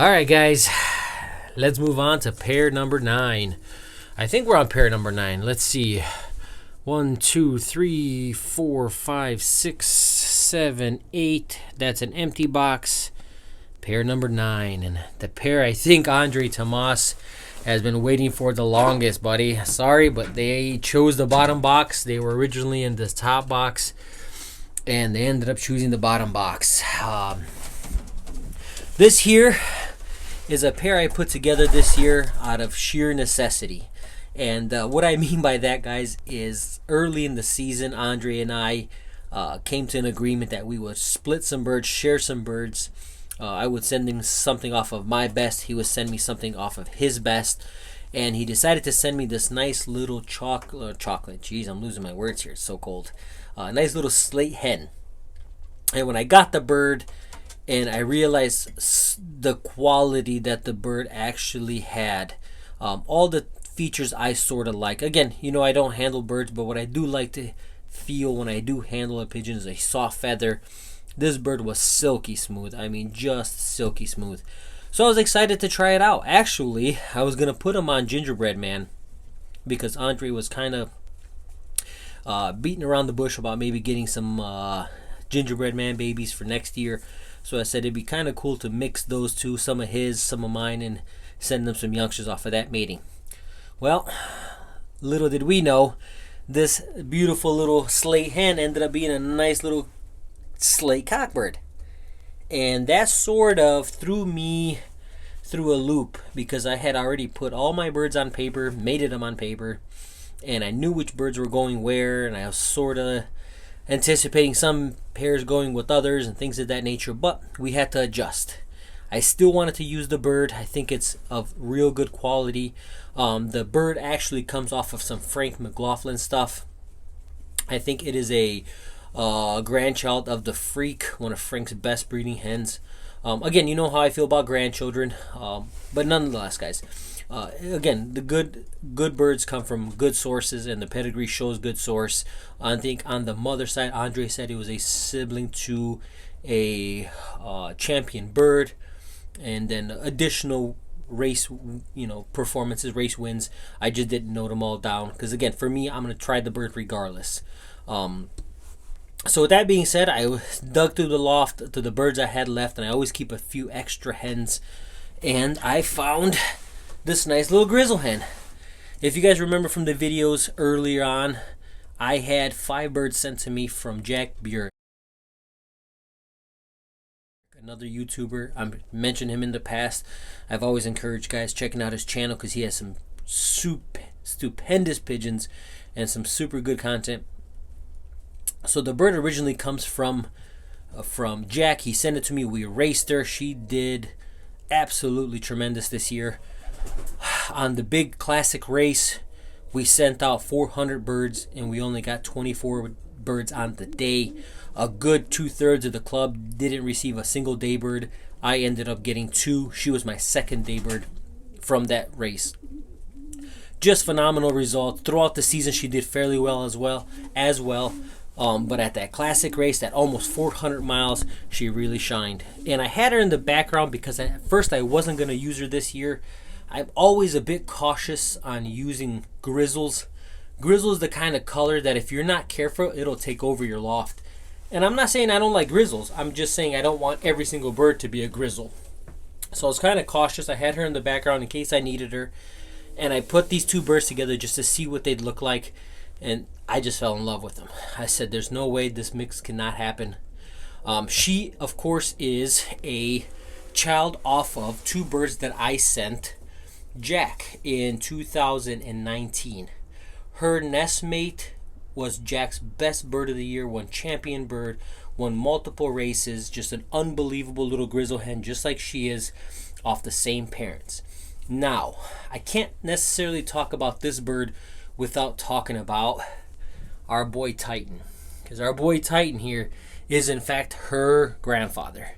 All right, guys, let's move on to pair number 9. I think we're on pair number 9. Let's see. 1, 2, 3, 4, 5, 6, 7, 8. That's an empty box. Pair number 9. And the pair I think Andre Tomas has been waiting for the longest, buddy. Sorry, but they chose the bottom box. They were originally in the top box, and they ended up choosing the bottom box. This here is a pair I put together this year out of sheer necessity. And what I mean by that, guys, is early in the season, Andre and I came to an agreement that we would split some birds, share some birds. I would send him something off of my best. He would send me something off of his best. And he decided to send me this nice little chocolate. Jeez, I'm losing my words here. It's so cold. Nice little slate hen. And when I got the bird and I realized the quality that the bird actually had, all the features I sort of like. Again, I don't handle birds, but what I do like to feel when I do handle a pigeon is a soft feather. This bird was silky smooth. I mean, just silky smooth. So I was excited to try it out. Actually, I was going to put him on Gingerbread Man because Andre was kind of beating around the bush about maybe getting some Gingerbread Man babies for next year. So I said it'd be kind of cool to mix those two, some of his, some of mine, and send them some youngsters off of that mating. Well, little did we know, this beautiful little slate hen ended up being a nice little slate cockbird. And that sort of threw me through a loop because I had already put all my birds on paper, mated them on paper, and I knew which birds were going where, and I was sort of anticipating some pairs going with others and things of that nature, but we had to adjust. I still wanted to use the bird. I think it's of real good quality. The bird actually comes off of some Frank McLaughlin stuff. I think it is a grandchild of the Freak, one of Frank's best breeding hens. Again, you know how I feel about grandchildren, but nonetheless, guys, again, the good birds come from good sources, and the pedigree shows good source. I think on the mother side, Andre said it was a sibling to a champion bird, and then additional race, performances, race wins. I just didn't note them all down because, again, for me, I'm gonna try the bird regardless. So with that being said, I dug through the loft to the birds I had left, and I always keep a few extra hens, and I found this nice little grizzle hen. If you guys remember from the videos earlier on, I had 5 birds sent to me from Jack Burek, another YouTuber. I've mentioned him in the past. I've always encouraged guys checking out his channel because he has some stupendous pigeons and some super good content. So the bird originally comes from Jack. He sent it to me. We raced her. She did absolutely tremendous this year. On the big classic race, we sent out 400 birds, and we only got 24 birds on the day. A good 2/3 of the club didn't receive a single day bird. I ended up getting 2. She was my second day bird from that race. Just phenomenal results. Throughout the season, she did fairly well as well. But at that classic race, that almost 400 miles, she really shined. And I had her in the background because at first I wasn't going to use her this year. I'm always a bit cautious on using grizzles. Grizzle is the kind of color that if you're not careful, it'll take over your loft. And I'm not saying I don't like grizzles. I'm just saying I don't want every single bird to be a grizzle. So I was kind of cautious. I had her in the background in case I needed her. And I put these 2 birds together just to see what they'd look like. And I just fell in love with them. I said, there's no way this mix cannot happen. She, of course, is a child off of 2 birds that I sent Jack in 2019. Her nestmate was Jack's best bird of the year, won champion bird, won multiple races, just an unbelievable little grizzle hen, just like she is, off the same parents. Now, I can't necessarily talk about this bird without talking about our boy Titan, because our boy Titan here is in fact her grandfather.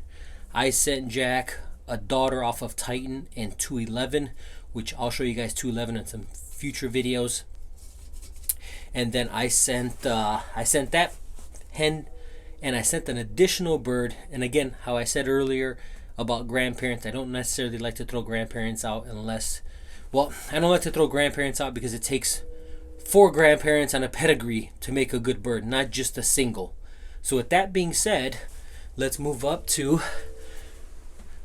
I sent Jack a daughter off of Titan in 211, which I'll show you guys 211 in some future videos. And then I sent that hen, and I sent an additional bird. And again, how I said earlier, about grandparents. I don't necessarily like to throw grandparents out unless, well, I don't like to throw grandparents out because it takes 4 grandparents on a pedigree to make a good bird, not just a single. So with that being said, let's move up to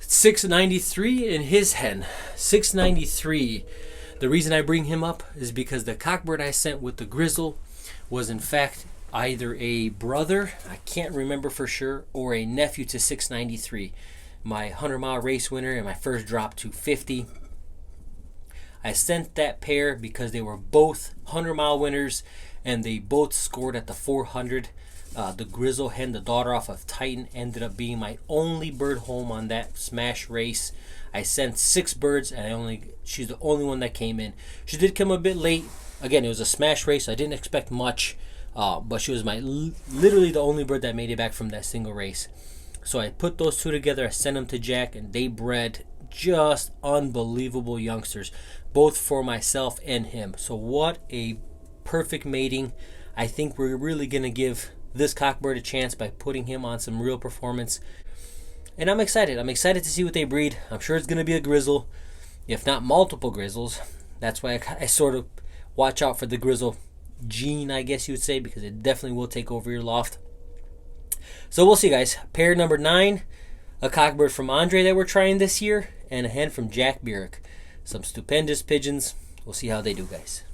693 in his hen. 693. The reason I bring him up is because the cockbird I sent with the grizzle was in fact either a brother, I can't remember for sure, or a nephew to 693. My 100-mile race winner and my first drop to 50. I sent that pair because they were both 100-mile winners and they both scored at the 400. The grizzle hen, the daughter off of Titan, ended up being my only bird home on that smash race. I sent 6 birds and she's the only one that came in. She did come a bit late. Again, it was a smash race. I didn't expect much, but she was literally the only bird that made it back from that single race. So I put those 2 together. I sent them to Jack, and they bred just unbelievable youngsters, both for myself and him. So what a perfect mating. I think we're really going to give this cockbird a chance by putting him on some real performance. And I'm excited. I'm excited to see what they breed. I'm sure it's going to be a grizzle, if not multiple grizzles. That's why I sort of watch out for the grizzle gene, I guess you would say, because it definitely will take over your loft. So we'll see, guys. Pair number 9, a cockbird from Andre that we're trying this year, and a hen from Jack Burek. Some stupendous pigeons. We'll see how they do, guys.